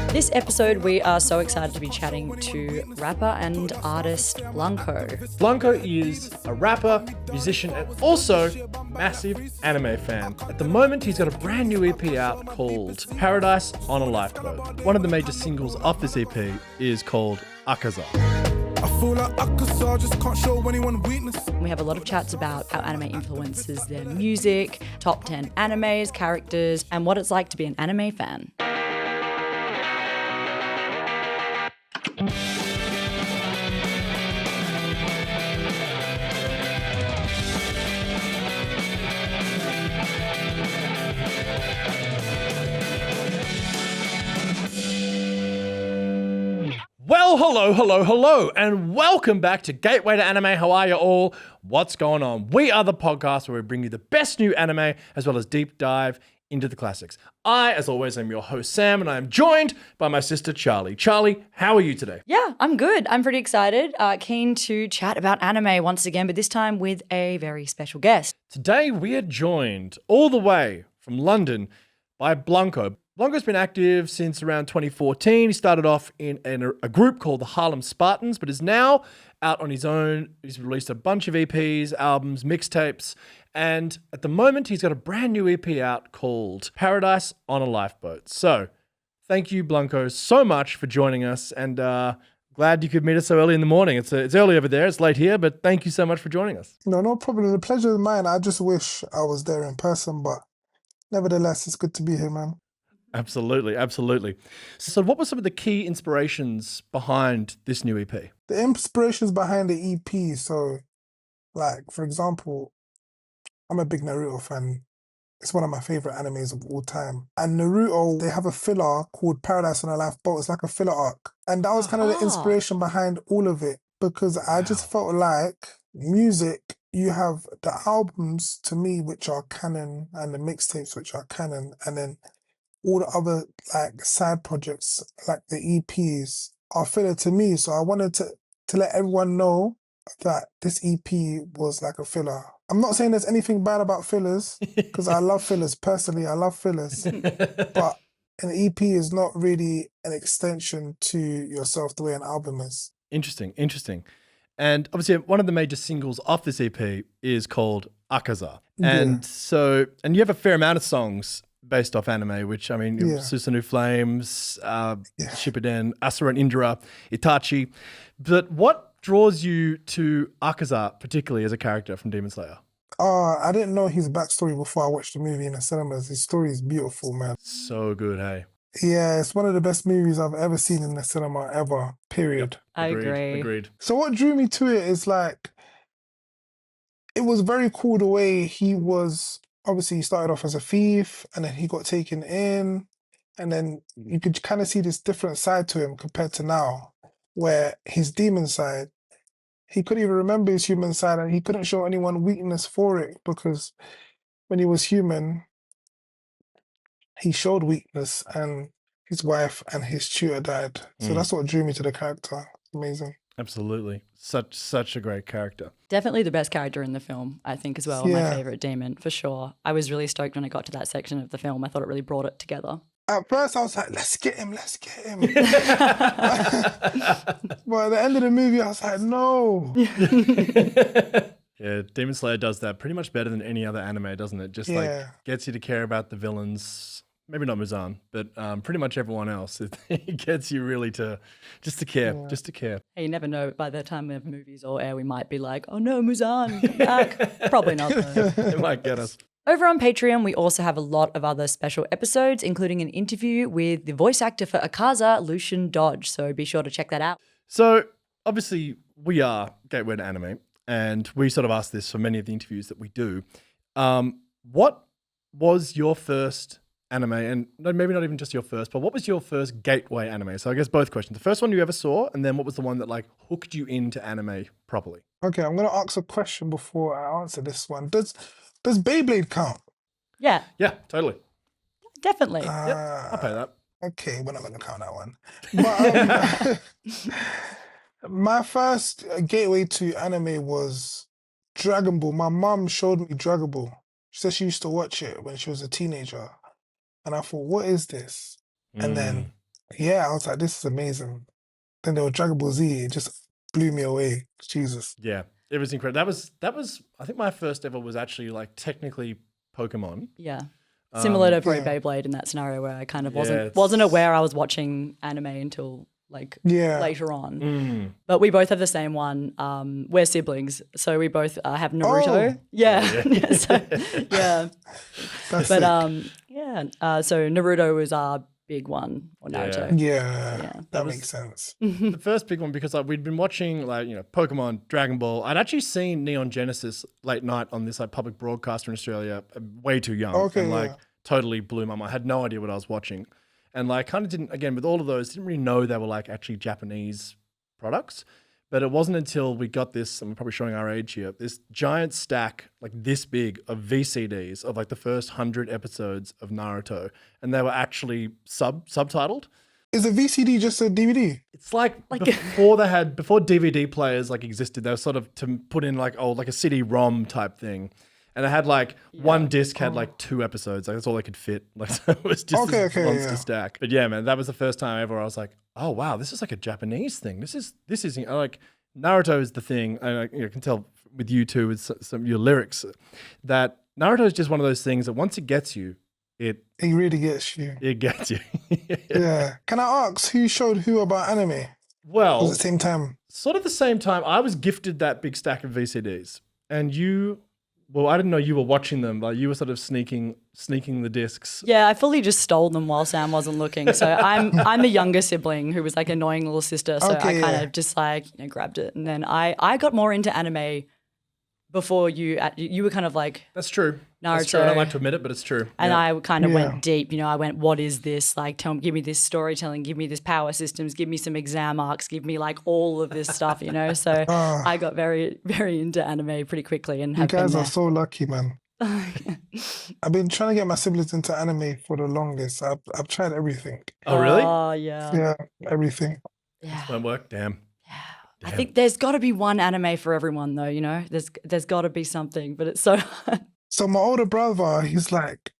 This episode, we are so excited to be chatting to rapper and artist Blanco. Blanco is a rapper, musician, and also a massive anime fan. At the moment, he's got a brand new EP out called Paradise on a Lifeboat. One of the major singles off this EP is called Akaza. I feel like Akaza, just can't show anyone weakness. We have a lot of chats about how anime influences their music, top 10 animes, characters, and what it's like to be an anime fan. Well, hello, and welcome back to Gateway to Anime. How are you all? What's going on? We are the podcast where we bring you the best new anime as well as deep dive into the classics. I, as always, am your host, Sam, and I am joined by my sister, Charlie. Charlie, how are you today? Yeah, I'm good. I'm pretty excited. Keen to chat about anime once again, but this time with a very special guest. Today, we are joined all the way from London by Blanco. Blanco's been active since around 2014. He started off in a group called the Harlem Spartans, but is now out on his own. He's released a bunch of EPs, albums, mixtapes, and at the moment, he's got a brand new EP out called Paradise on a Lifeboat. So, thank you, Blanco, so much for joining us, and glad you could meet us so early in the morning. It's early over there, it's late here, but thank you so much for joining us. No problem. The pleasure is mine. I just wish I was there in person, but nevertheless, it's good to be here, man. Absolutely. So what were some of the key inspirations behind this new EP? The inspirations behind the EP, so, like, for example, I'm a big Naruto fan. It's one of my favorite animes of all time. And Naruto, they have a filler called Paradise on a Lifeboat. It's like a filler arc. And that was kind of the inspiration behind all of it, because I just felt like music, you have the albums, to me, which are canon, and the mixtapes, which are canon, and then all the other like side projects, like the EPs, are filler to me. So I wanted to let everyone know that this EP was like a filler. I'm not saying there's anything bad about fillers, because I love fillers. Personally, I love fillers. But an EP is not really an extension to yourself the way an album is. Interesting. And obviously, one of the major singles off this EP is called Akaza. And you have a fair amount of songs based off anime, which, I mean, Susanoo Flames, Shippuden, Asura and Indra, Itachi. But what draws you to Akaza, particularly as a character from Demon Slayer? I didn't know his backstory before I watched the movie in the cinemas. His story is beautiful, man. So good, hey? Yeah, it's one of the best movies I've ever seen in the cinema, ever, period. Yep. I agree. Agreed. So what drew me to it is like, it was very cool the way he was. Obviously, he started off as a thief, and then he got taken in, and then you could kind of see this different side to him compared to now, where his demon side, he couldn't even remember his human side, and he couldn't show anyone weakness for it, because when he was human, he showed weakness, and his wife and his tutor died. So that's what drew me to the character. Amazing. Absolutely. Such a great character. Definitely the best character in the film, I think, as well. Yeah. My favourite demon, for sure. I was really stoked when I got to that section of the film. I thought it really brought it together. At first, I was like, let's get him. But at the end of the movie, I was like, no. Yeah, Demon Slayer does that pretty much better than any other anime, doesn't it? Just like gets you to care about the villains. Maybe not Muzan, but pretty much everyone else. It gets you really to care. Hey, you never know. By the time the movies all air, we might be like, oh no, Muzan, come back. Probably not, though. It might get us. Over on Patreon, we also have a lot of other special episodes, including an interview with the voice actor for Akaza, Lucian Dodge. So be sure to check that out. So obviously, we are Gateway to Anime, and we sort of ask this for many of the interviews that we do. What was your first anime, and maybe not even just your first, but what was your first gateway anime? So I guess both questions. The first one you ever saw, and then what was the one that like hooked you into anime properly? Okay, I'm going to ask a question before I answer this one. Does Beyblade count? Yeah. Yeah, totally. Definitely. Yep, I'll pay that. Okay, we're not going to count that one. But my first gateway to anime was Dragon Ball. My mum showed me Dragon Ball. She said she used to watch it when she was a teenager. And I thought, what is this? And then Yeah, I was like, this is amazing. Then there was Dragon Ball Z. It just blew me away. Jesus. Yeah, it was incredible. That was I think my first ever was actually like technically Pokemon. Yeah. Similar to probably yeah. Beyblade in that scenario where I kind of Yeah, wasn't aware I was watching anime until like Yeah. later on. Mm. But we both have the same one. We're siblings, so we both have Naruto. Oh. Yeah, yeah. So, yeah. That's But sick. yeah. So Naruto was our big one, or Naruto. Yeah, Yeah. that makes sense. The first big one because like we'd been watching like Pokemon, Dragon Ball. I'd actually seen Neon Genesis late night on this like public broadcaster in Australia, way too young, Okay, and like yeah. totally blew my mind. I had no idea what I was watching, and like kind of didn't again with all of those didn't really know they were like actually Japanese products. But it wasn't until we got this, and we're probably showing our age here, this giant stack, like this big, of VCDs of like the first 100 episodes of Naruto. And they were actually subtitled. Is a VCD just a DVD? It's like before DVD players like existed, they were sort of to put in like like a CD-ROM type thing. And it had like one disc had like 2 episodes. Like that's all they could fit. Like so it was just this monster stack. But yeah, man, that was the first time ever I was like, oh wow, this is like a Japanese thing. This is like Naruto is the thing. And I can tell with you too with some of your lyrics that Naruto is just one of those things that once it gets you, it really gets you. It gets you. Yeah. Can I ask who showed who about anime? Well, Was it the same time? Sort of the same time. I was gifted that big stack of VCDs, and you. Well, I didn't know you were watching them, but you were sort of sneaking the discs. Yeah, I fully just stole them while Sam wasn't looking. So I'm the younger sibling who was like annoying little sister. So Okay, I kind yeah. of just like grabbed it, and then I got more into anime before you. You were kind of like That's true. Naruto. That's true. I don't like to admit it, but it's true. And Yeah. I kind of Yeah. went deep. I went, what is this? Like, give me this storytelling, give me this power systems, give me some exam arcs, give me like all of this stuff, So I got very, very into anime pretty quickly. And You have guys been are so lucky, man. I've been trying to get my siblings into anime for the longest. I've tried everything. Oh, really? Oh, yeah. Yeah, everything. Yeah. Won't work. Damn. I think there's got to be one anime for everyone, though. There's got to be something, but it's so hard. So my older brother, he's like,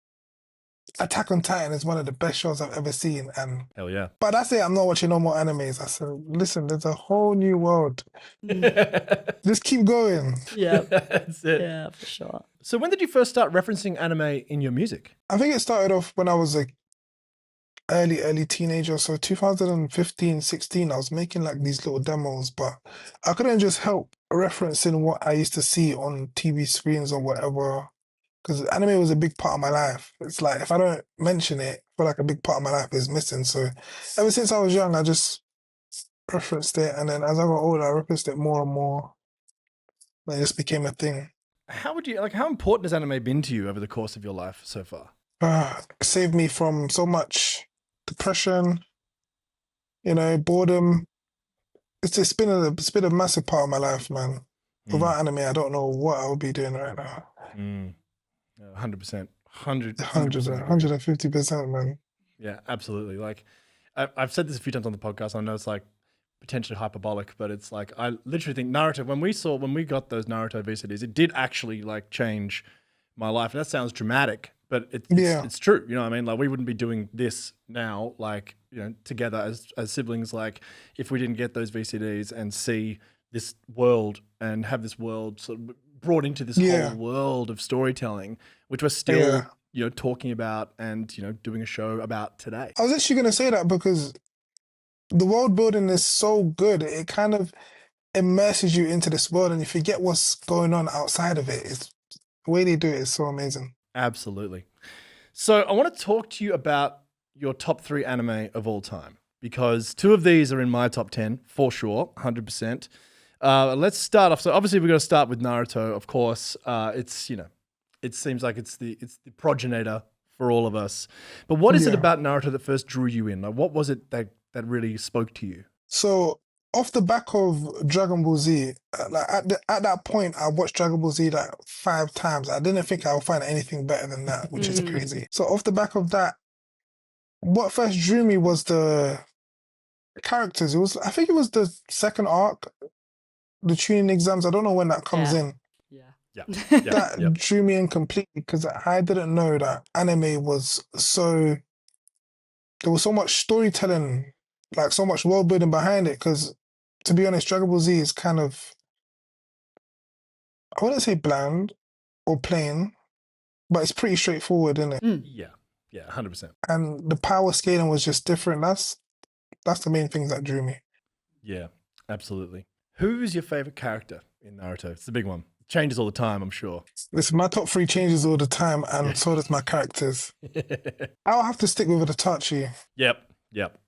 Attack on Titan is one of the best shows I've ever seen. Hell yeah. But that's it. I'm not watching no more animes. I said, listen, there's a whole new world. Just keep going. Yeah, That's it. yeah, for sure. So when did you first start referencing anime in your music? I think it started off when I was a early teenager. So 2015, 16, I was making like these little demos, but I couldn't just help referencing what I used to see on TV screens or whatever. Because anime was a big part of my life. It's like, if I don't mention it, I feel like a big part of my life is missing. So ever since I was young, I just referenced it. And then as I got older, I referenced it more and more. It just became a thing. How important has anime been to you over the course of your life so far? Saved me from so much depression, boredom. It's been a massive part of my life, man. Without anime, I don't know what I would be doing right now. 100%. 150%, man. Yeah, absolutely. Like I've said this a few times on the podcast. I know it's like potentially hyperbolic, but it's like I literally think Naruto. When we got those Naruto VCDs, it did actually like change my life. And that sounds dramatic, but it's true. You know what I mean? Like we wouldn't be doing this now, like together as siblings. Like if we didn't get those VCDs and see this world and have this world sort of brought into this whole world of storytelling, which we're still talking about and doing a show about today. I was actually going to say that because the world building is so good. It kind of immerses you into this world and you forget what's going on outside of it. It's the way they do it is so amazing. Absolutely. So I want to talk to you about your top 3 anime of all time, because 2 of these are in my top 10 for sure, 100%. Let's start off. So obviously we're going to start with Naruto, of course. It seems like it's the progenitor for all of us. But what is it about Naruto that first drew you in? Like, what was it that really spoke to you? So off the back of Dragon Ball Z, like at that point, I watched Dragon Ball Z like 5 times. I didn't think I would find anything better than that, which is crazy. So off the back of that, what first drew me was the characters. I think it was the second arc, the tuning exams. I don't know when that comes in. That drew me in completely because I didn't know that anime was so there was so much storytelling, like so much world building behind it. Because to be honest, Dragon Ball Z is kind of, I wouldn't say bland or plain, but it's pretty straightforward, isn't it? Yeah, 100%. And the power scaling was just different. That's the main things that drew me. Yeah, absolutely. Who's your favorite character in Naruto? It's the big one. Changes all the time, I'm sure. Listen, my top 3 changes all the time, and so does my characters. I'll have to stick with Itachi. Yep.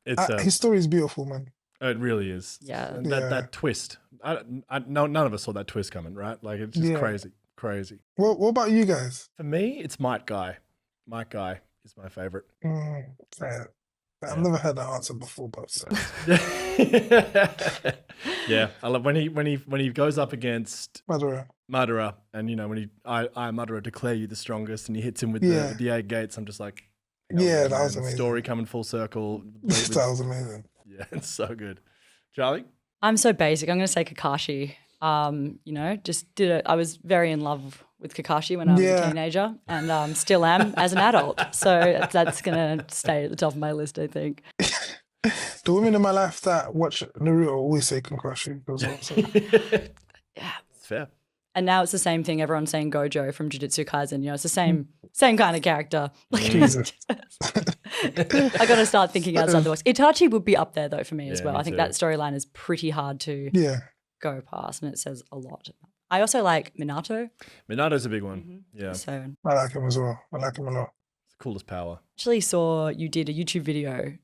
It's His story is beautiful, man. it really is. Yeah. And that twist. None of us saw that twist coming, right? Like it's just crazy. What about you guys? For me, it's Might Guy. Might Guy is my favorite. Fair. I've never heard that answer before, but so. Yeah, I love when he goes up against Madara, and when I Madara, declare you the strongest, and he hits him with the 8 gates. I'm just like, that was amazing. Story coming full circle. That was amazing. Yeah, it's so good. Charlie? I'm so basic. I'm going to say Kakashi. I was very in love with Kakashi when I was a teenager, and still am as an adult. So that's going to stay at the top of my list, I think. The women in my life that watch Naruto always say Kakashi. Yeah. It's fair. And now it's the same thing. Everyone's saying Gojo from Jujutsu Kaisen. It's the same kind of character. Jesus. I got to start thinking outside the box. Itachi would be up there though for me as well. I think that storyline is pretty hard to go past, and it says a lot. I also like Minato. Minato's a big one. Mm-hmm. Yeah. So I like him as well. I like him a lot. It's the coolest power. Actually saw you did a YouTube video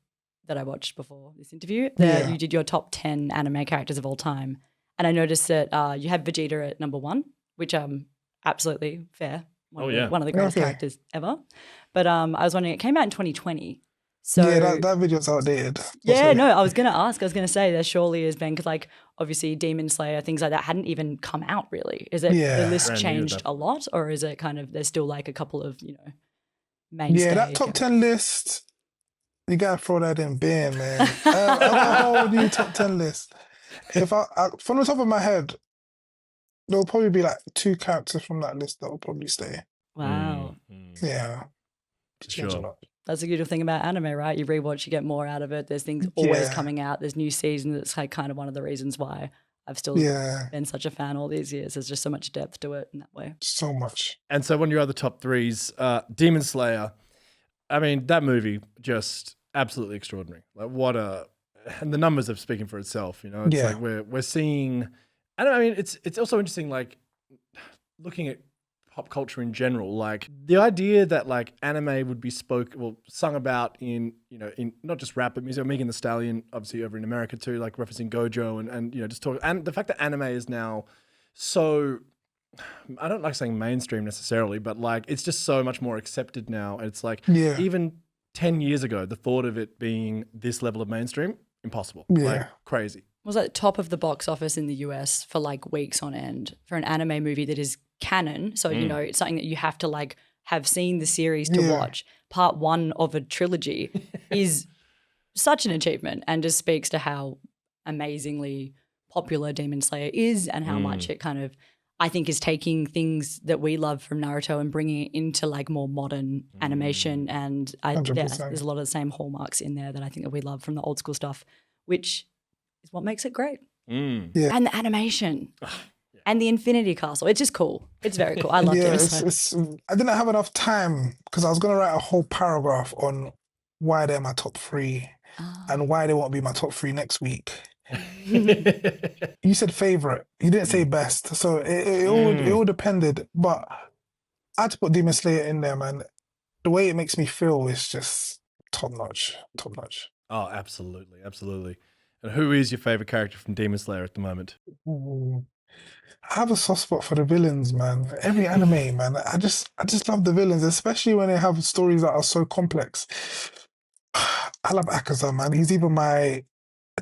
that I watched before this interview. You did your top 10 anime characters of all time. And I noticed that you had Vegeta at number 1, which absolutely fair. One of the greatest characters ever. But I was wondering, it came out in 2020. So that video's outdated. I was going to say there surely has been, because obviously Demon Slayer, things like that hadn't even come out really. Is it the list changed a lot, or is it kind of, there's still a couple of, mainstay? Yeah, that top 10 list, you got to throw that in bin, man. How old you top 10 list? If I from the top of my head, there'll probably be 2 characters from that list that will probably stay. Wow. Yeah. Sure. That's the good thing about anime, right? You rewatch, you get more out of it. There's things always coming out. There's new seasons. It's kind of one of the reasons why I've still been such a fan all these years. There's just so much depth to it in that way. So much. And so one of your other top 3s, Demon Slayer. I mean, that movie just absolutely extraordinary. And the numbers are speaking for itself. It's like we're seeing. It's also interesting, looking at pop culture in general, the idea that anime would be sung about in not just rap but music. Megan Thee Stallion, obviously over in America too, referencing Gojo and just talk. And the fact that anime is now so, I don't like saying mainstream necessarily, but it's just so much more accepted now. It's even 10 years ago, the thought of it being this level of mainstream, impossible. Crazy. Was at top of the box office in the US for weeks on end for an anime movie that is canon. So, it's something that you have to have seen the series to watch. Part 1 of a trilogy is such an achievement, and just speaks to how amazingly popular Demon Slayer is, and how much it kind of, I think, is taking things that we love from Naruto and bringing it into more modern animation. And there's a lot of the same hallmarks in there that I think that we love from the old school stuff, which is what makes it great. And the animation. And the Infinity Castle. It's just cool. It's very cool. I loved it. I didn't have enough time because I was going to write a whole paragraph on why they're my top 3 and why they won't be my top 3 next week. You said favorite. You didn't say best. So it all depended. But I had to put Demon Slayer in there, man. The way it makes me feel is just top notch. Top notch. Oh, absolutely. Absolutely. And who is your favorite character from Demon Slayer at the moment? Ooh. I have a soft spot for the villains, man. Every anime, man. I just love the villains, especially when they have stories that are so complex. I love Akaza, man. He's even my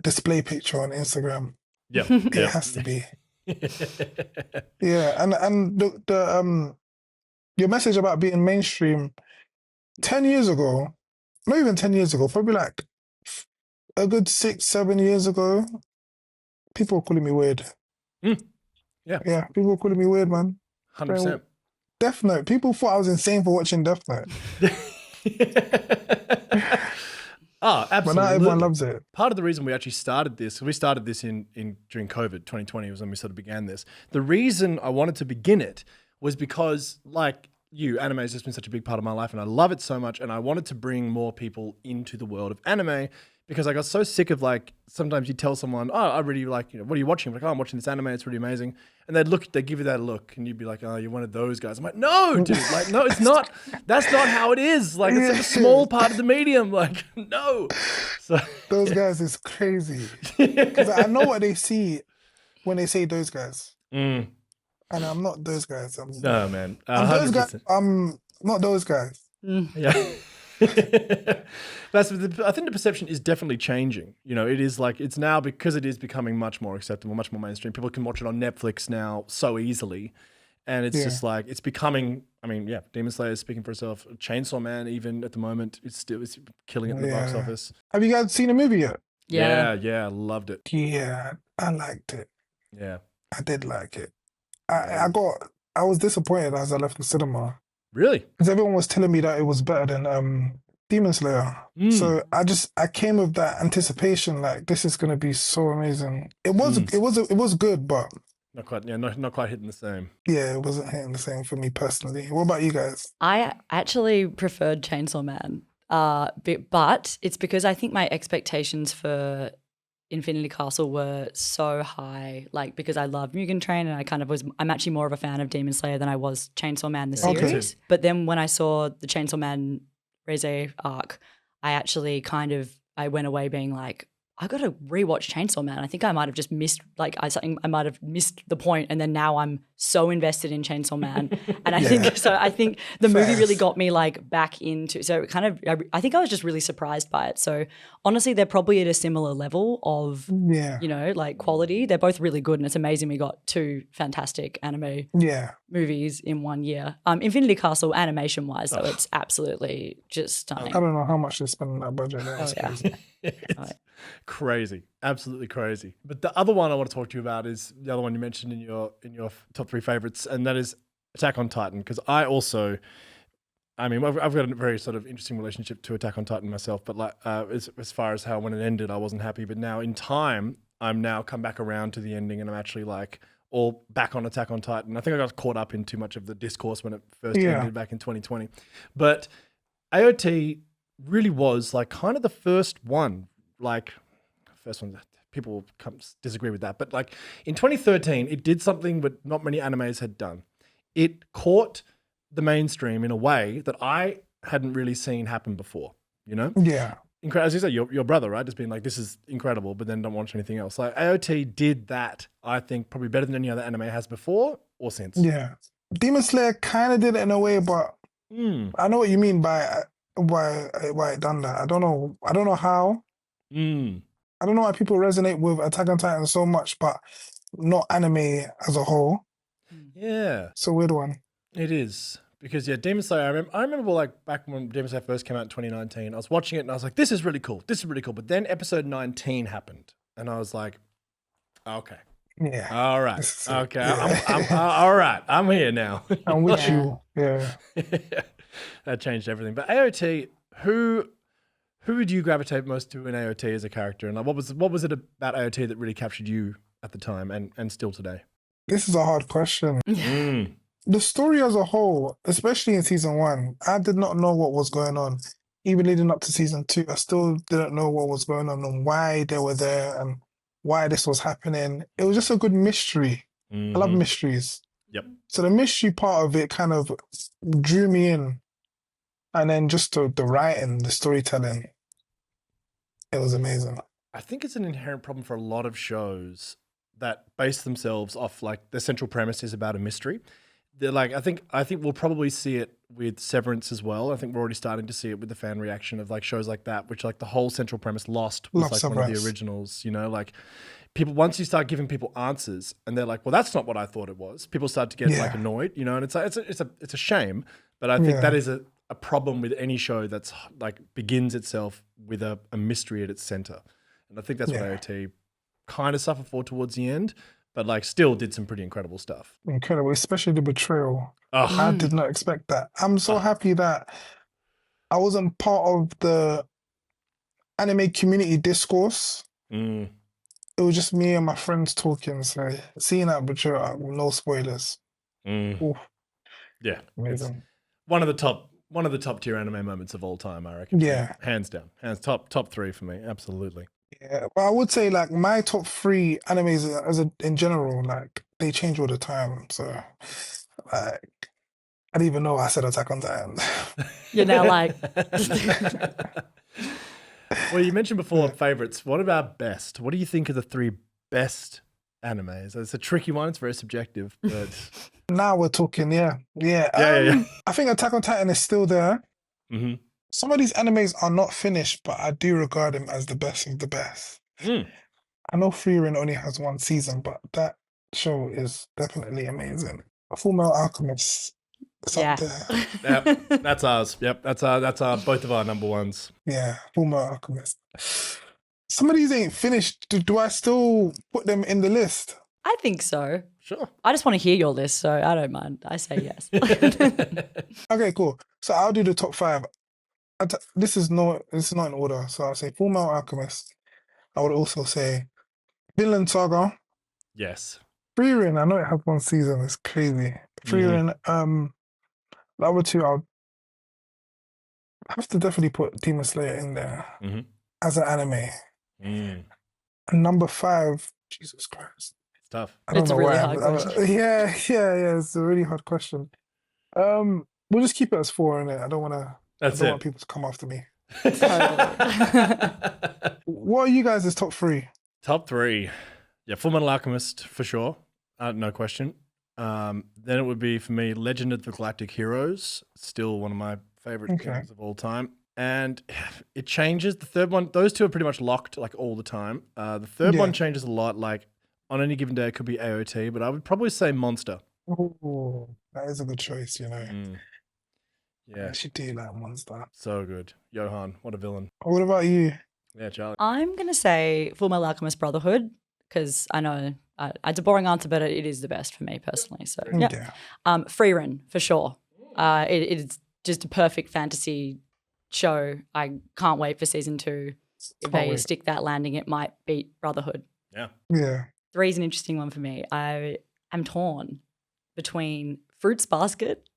display picture on Instagram. Yeah, it has to be. And the your message about being mainstream 10 years ago, not even 10 years ago, probably a good 6-7 years ago, people were calling me weird. Yeah, people were calling me weird, man. 100%. Death Note. People thought I was insane for watching Death Note. Oh, But absolutely. not everyone loves it. Part of the reason we actually started this, in during COVID, 2020 was when we sort of began this. The reason I wanted to begin it was because, like you, anime has just been such a big part of my life and I love it so much. And I wanted to bring more people into the world of anime because I got so sick of like, sometimes you tell someone, oh, I really like, what are you watching? I'm like, oh, I'm watching this anime. It's really amazing. And they'd give you that look and you'd be like, oh, you're one of those guys. I'm like, no, dude, like, no, it's not. That's not how it is. Like, it's like a small part of the medium. Like, no. So Those guys is crazy. Because I know what they see when they say those guys. And I'm not those guys. No, man. I'm those 100%. guys. I'm not those guys. Yeah. I think the perception is definitely changing. It is like, it's now because it is becoming much more acceptable, much more mainstream. People can watch it on Netflix now so easily. And it's just like, it's becoming, Demon Slayer is speaking for itself. Chainsaw Man, even at the moment, it's killing it in the box office. Have you guys seen the movie yet? Yeah, loved it. Yeah, I liked it. Yeah. I did like it. I was disappointed as I left the cinema. Really? Because everyone was telling me that it was better than Demon Slayer. So I came with that anticipation, like this is gonna be so amazing. It was good, but not quite. Yeah, not quite hitting the same. Yeah, it wasn't hitting the same for me personally. What about you guys? I actually preferred Chainsaw Man, but it's because I think my expectations for Infinity Castle were so high, like because I love Mugen Train and I'm actually more of a fan of Demon Slayer than I was Chainsaw Man the series. But then when I saw the Chainsaw Man Reze arc, I went away being like, I got to rewatch Chainsaw Man. I think I might have just missed, I might have missed the point, and then now I'm so invested in Chainsaw Man, and I think the movie really got me like back into. So I think I was just really surprised by it. So honestly, they're probably at a similar level of like quality. They're both really good, and it's amazing we got two fantastic anime movies in 1 year. Infinity Castle animation wise, though, it's absolutely just stunning. I don't know how much they spent on that budget. Crazy, absolutely crazy. But the other one I want to talk to you about is the other one you mentioned in your top 3 favorites, and that is Attack on Titan. Because I've got a very sort of interesting relationship to Attack on Titan myself. But like as far as how when it ended, I wasn't happy. But now in time, I'm now come back around to the ending, and I'm actually like all back on Attack on Titan. I think I got caught up in too much of the discourse when it first ended back in 2020. But AOT really was like kind of the first one. People disagree with that, but like in 2013, it did something that not many animes had done. It caught the mainstream in a way that I hadn't really seen happen before, Yeah. As you said, your brother, right? Just being like, this is incredible, but then don't watch anything else. Like AOT did that, I think, probably better than any other anime has before or since. Yeah. Demon Slayer kind of did it in a way, but I know what you mean by why it done that. I don't know how. I don't know why people resonate with Attack on Titan so much, but not anime as a whole. Yeah. It's a weird one. It is. Because Demon Slayer, I remember like back when Demon Slayer first came out in 2019, I was watching it and I was like, this is really cool. But then episode 19 happened and I was like, okay. Yeah. All right. Okay. Yeah. I'm all right. I'm here now. I'm with you. Yeah. That changed everything. But AOT, who would you gravitate most to in AOT as a character? And like, what was it about AOT that really captured you at the time and still today? This is a hard question. The story as a whole, especially in season 1, I did not know what was going on. Even leading up to season 2, I still didn't know what was going on and why they were there and why this was happening. It was just a good mystery. I love mysteries. Yep. So the mystery part of it kind of drew me in. And then just the writing, the storytelling, it was amazing. I think it's an inherent problem for a lot of shows that base themselves off like the central premise is about a mystery. They're like, I think we'll probably see it with Severance as well. I think we're already starting to see it with the fan reaction of like shows like that, which like the whole central premise Lost was like Severance. One of the originals, like people, once you start giving people answers and they're like, well, that's not what I thought it was. People start to get like annoyed, and it's like, it's a shame, but I think that is a problem with any show that's like begins itself with a mystery at its center. And I think that's what AOT kind of suffered for towards the end, but like still did some pretty incredible stuff. Incredible, especially the betrayal. I did not expect that. I'm so happy that I wasn't part of the anime community discourse. Mm. It was just me and my friends talking. So seeing that mature, no spoilers. Mm. Ooh, Yeah. It's amazing. one of the top tier anime moments of all time, I reckon. Yeah. Hands down. Top 3 for me. Absolutely. Yeah, but I would say like my top 3 animes in general, like they change all the time. So like I didn't even know I said Attack on Titan. You're now like, Well, you mentioned before favorites. What about best? What do you think are the 3 best animes? It's a tricky one. It's very subjective, but Now we're talking, yeah. yeah. I think Attack on Titan is still there. Mm-hmm. Some of these animes are not finished, but I do regard them as the best of the best. Mm. I know Frieren only has 1 season, but that show is definitely amazing. Fullmetal Alchemist, it's yeah. up there. Yep, that's ours. Yep, that's our both of our number ones. Yeah, Fullmetal Alchemist. Some of these ain't finished. Do I still put them in the list? I think so. Sure. I just want to hear your list, so I don't mind. I say yes. Okay, cool. So I'll do the top 5. This is not in order. So I'll say Fullmetal Alchemist. I would also say Vinland Saga. Yes. Frieren, I know it had 1 season. It's crazy. Frieren. The other 2, I'll have to definitely put Demon Slayer in there as an anime. Mm. And number 5, Jesus Christ. It's tough. I don't It's know a really why. hard question. Yeah. It's a really hard question. We'll just keep it as 4 in it. I don't want people to come after me. What are you guys' top 3? Top 3. Yeah, Fullmetal Alchemist for sure. No question. Then it would be for me Legend of the Galactic Heroes, still one of my favorite things of all time. And it changes. The third one, those 2 are pretty much locked like all the time. The third one changes a lot. Like on any given day, it could be AOT, but I would probably say Monster. Oh, that is a good choice, you know. Mm. Yeah. I should do that Monster. So good. Johan, what a villain. What about you? Yeah, Charlie. I'm going to say Fullmetal Alchemist Brotherhood because I know it's a boring answer, but it is the best for me personally. So, yeah. Frieren, for sure. It's just a perfect fantasy show. I can't wait for season 2. If they stick that landing, it might beat Brotherhood. Yeah. 3 is an interesting one for me. I am torn between Fruits Basket,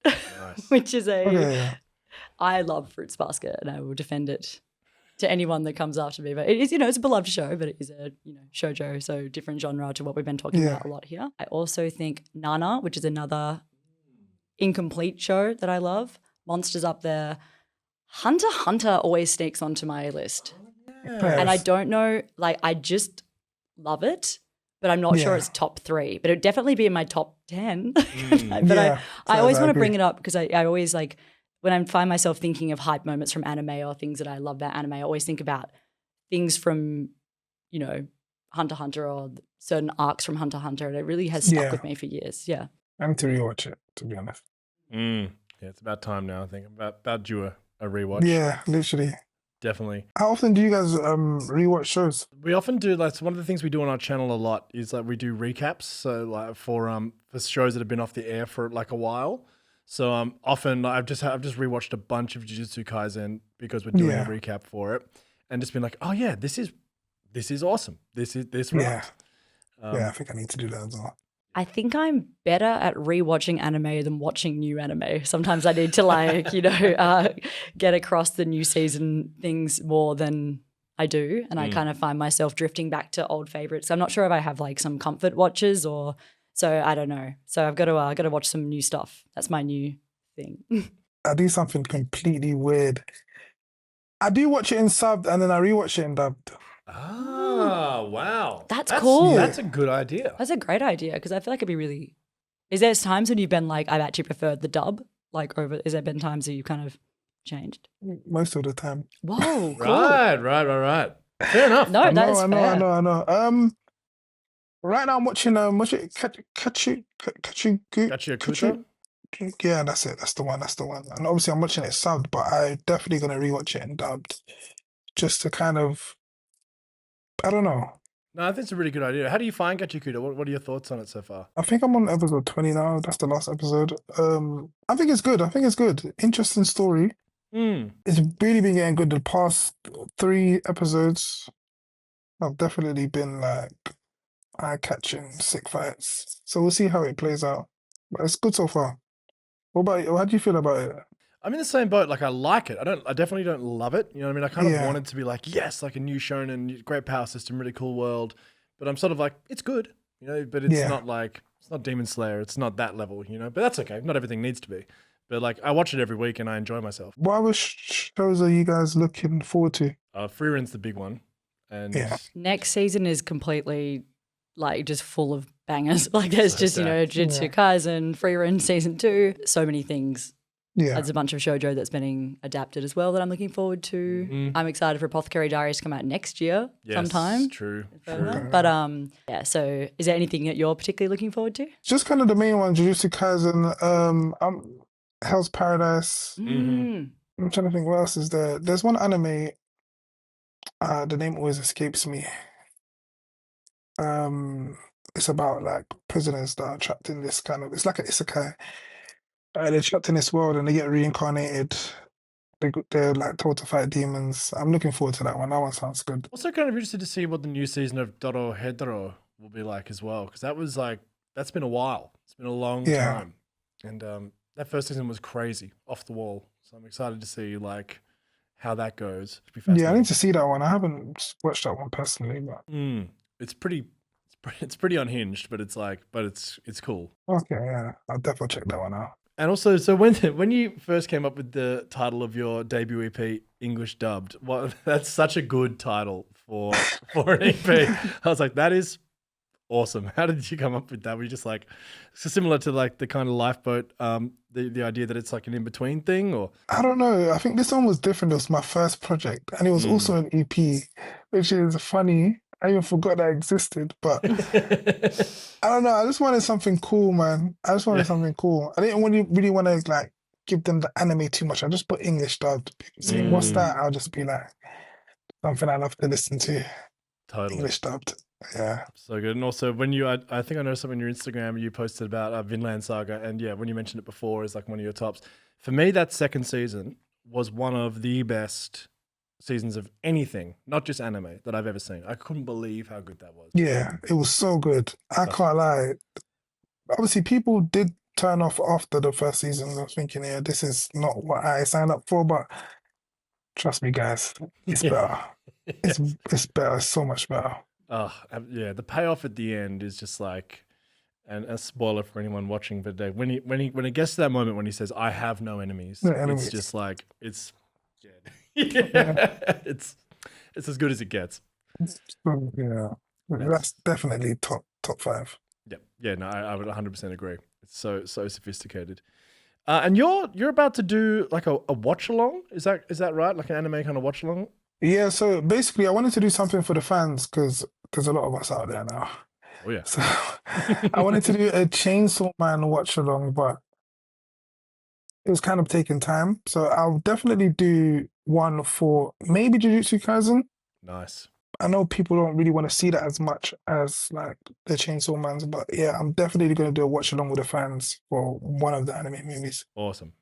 which is I love Fruits Basket and I will defend it to anyone that comes after me. But it is, it's a beloved show, but it is a, shoujo, so different genre to what we've been talking about a lot here. I also think Nana, which is another incomplete show that I love. Monsters up there. Hunter x Hunter always sneaks onto my list. And I don't know, I just love it, but I'm not sure it's top 3. But it would definitely be in my top 10. But I always want to bring it up because I always when I find myself thinking of hype moments from anime or things that I love about anime, I always think about things from, Hunter x Hunter or certain arcs from Hunter x Hunter. And it really has stuck with me for years. Yeah. I need to rewatch it, to be honest. Yeah, it's about time now, I think. About due a rewatch. Yeah, literally. Definitely. How often do you guys rewatch shows? We often do. One of the things we do on our channel a lot is we do recaps. So for shows that have been off the air for a while. So often I've just rewatched a bunch of Jujutsu Kaisen because we're doing a recap for it, and just been like, oh yeah, this is awesome. This rocks. I think I need to do that as well. I think I'm better at rewatching anime than watching new anime. Sometimes I need to get across the new season things more than I do, and I kind of find myself drifting back to old favorites. I'm not sure if I have some comfort watches or so I don't know. So I've got to watch some new stuff. That's my new thing. I do something completely weird. I do watch it in subbed and then I rewatch it in dubbed. Oh, wow. That's cool. That's a good idea. That's a great idea because I feel like it'd be really... Is there times when you've been I've actually preferred the dub? Is there been times that you kind of changed? Most of the time. Whoa, cool. Right. Fair enough. No, I that's know. Right now I'm watching Gachiakuta? Yeah, that's it. That's the one. And obviously I'm watching it subbed, but I'm definitely gonna rewatch it in dubbed. Just to kind of, I don't know. No, I think it's a really good idea. How do you find Gachiakuta? What are your thoughts on it so far? I think I'm on episode 20 now. That's the last episode. I think it's good. Interesting story. It's really been getting good. The past 3 episodes have definitely been like eye-catching, sick fights. So we'll see how it plays out. But it's good so far. What about you? How do you feel about it? I'm in the same boat. Like I like it. I definitely don't love it. You know what I mean? I kind of Yeah. wanted to be like, yes, like a new shonen, great power system, really cool world. But I'm sort of like, it's good, you know, but it's Yeah. not like, it's not Demon Slayer. It's not that level, you know, but that's okay. Not everything needs to be. But like, I watch it every week and I enjoy myself. What other shows are you guys looking forward to? Frieren's the big one. And Yeah. Next season is completely like just full of bangers. Like there's just, you know, Jujutsu Kaisen, Frieren season 2, so many things. Yeah. There's a bunch of shoujo that's been adapted as well that I'm looking forward to. I'm excited for Apothecary Diaries to come out next year sometime. True. But yeah, so is there anything that you're particularly looking forward to? Just kind of the main one, Jujutsu Kaisen, Hell's Paradise. Mm. I'm trying to think what else is there. There's one anime, the name always escapes me. It's about like prisoners that are trapped in this kind of, it's like an isekai. They're trapped in this world and they get reincarnated. They're like told to fight demons. I'm looking forward to that one. That one sounds good. Also kind of interested to see what the new season of Dorohedoro will be like as well. Because that was like, that's been a while. It's been a long time. And that first season was crazy, off the wall. So I'm excited to see like how that goes. It'll be Yeah, I fascinating. need to see that one. I haven't watched that one personally, but It's pretty unhinged, but it's like, it's cool. okay, yeah. I'll definitely check that one out. And also, so when you first came up with the title of your debut EP, English dubbed, that's such a good title for an EP. I was like, that is awesome. How did you come up with that? Were you just like, so similar to like the kind of Lifeboat, the idea that it's like an in-between thing, or? I don't know. I think this one was different. It was my first project, and it was also an EP, which is funny. I even forgot that existed, but I don't know. I just wanted something cool, man. I just wanted something cool. I didn't really want to like give them the anime too much. I just put English dubbed. People say, "What's that?" I'll just be like, something I love to listen to. Totally. English dubbed. Yeah. So good. And also when I think I noticed something on your Instagram, you posted about Vinland Saga. And yeah, when you mentioned it before, is like one of your tops. For me, that second season was one of the best seasons of anything, not just anime, that I've ever seen. I couldn't believe how good that was. Yeah, it was so good. I can't lie. Obviously, people did turn off after the first season. I was thinking, yeah, this is not what I signed up for, but trust me, guys, it's better. It's better. It's so much better. Yeah, the payoff at the end is just like, and a spoiler for anyone watching, but when it gets to that moment when he says, "I have no enemies," it's just like it's it's as good as it gets. Yeah, that's definitely top 5. Yeah. No, I would 100% agree. It's so sophisticated. And you're about to do like a watch along. Is that right? Like an anime kind of watch along? Yeah. So basically, I wanted to do something for the fans because there's a lot of us out there now. Oh yeah. So I wanted to do a Chainsaw Man watch along, but it was kind of taking time. So I'll definitely do one for maybe Jujutsu Kaisen. Nice. I know people don't really want to see that as much as like the Chainsaw Mans, but yeah, I'm definitely going to do a watch along with the fans for one of the anime movies. Awesome.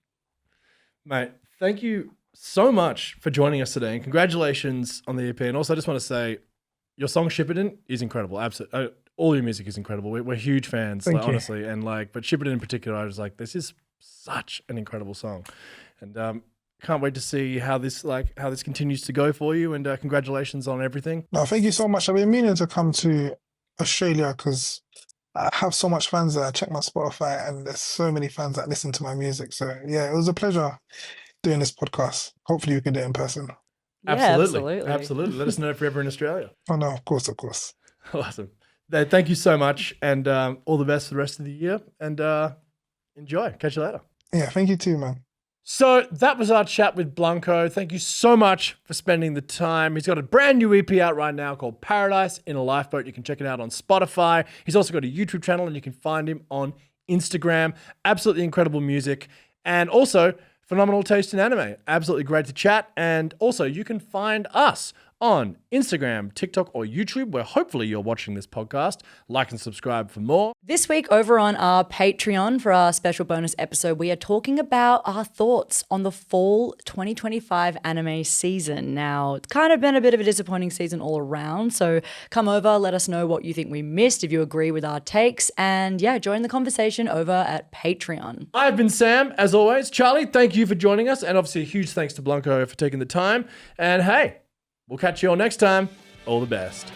Mate, thank you so much for joining us today, and congratulations on the EP. And also, I just want to say, your song Shippuden is incredible. Absolutely, all your music is incredible. We're huge fans, Thank like, you. honestly, and like, but Shippuden in particular, I was like, this is such an incredible song, and can't wait to see how this continues to go for you. And congratulations on everything. No, thank you so much. I've been meaning to come to Australia because I have so much fans there. I check my Spotify and there's so many fans that listen to my music. So yeah, it was a pleasure doing this podcast. Hopefully we can do it in person. Yeah, Absolutely. Let us know if you're ever in Australia. Oh no, of course. Awesome. Thank you so much, and all the best for the rest of the year. And enjoy. Catch you later. Yeah, thank you too, man. So that was our chat with Blanco. Thank you so much for spending the time. He's got a brand new EP out right now called Paradise in a Lifeboat. You can check it out on Spotify. He's also got a YouTube channel, and you can find him on Instagram. Absolutely incredible music, and also phenomenal taste in anime. Absolutely great to chat. And also, you can find us on Instagram, TikTok, or YouTube, where hopefully you're watching this podcast. Like and subscribe for more. This week over on our Patreon for our special bonus episode, we are talking about our thoughts on the fall 2025 anime season. Now, it's kind of been a bit of a disappointing season all around, so come over, let us know what you think we missed, if you agree with our takes, and yeah, join the conversation over at Patreon. I've been Sam, as always. Charlie, thank you for joining us, and obviously a huge thanks to Blanco for taking the time. And hey, we'll catch you all next time. All the best.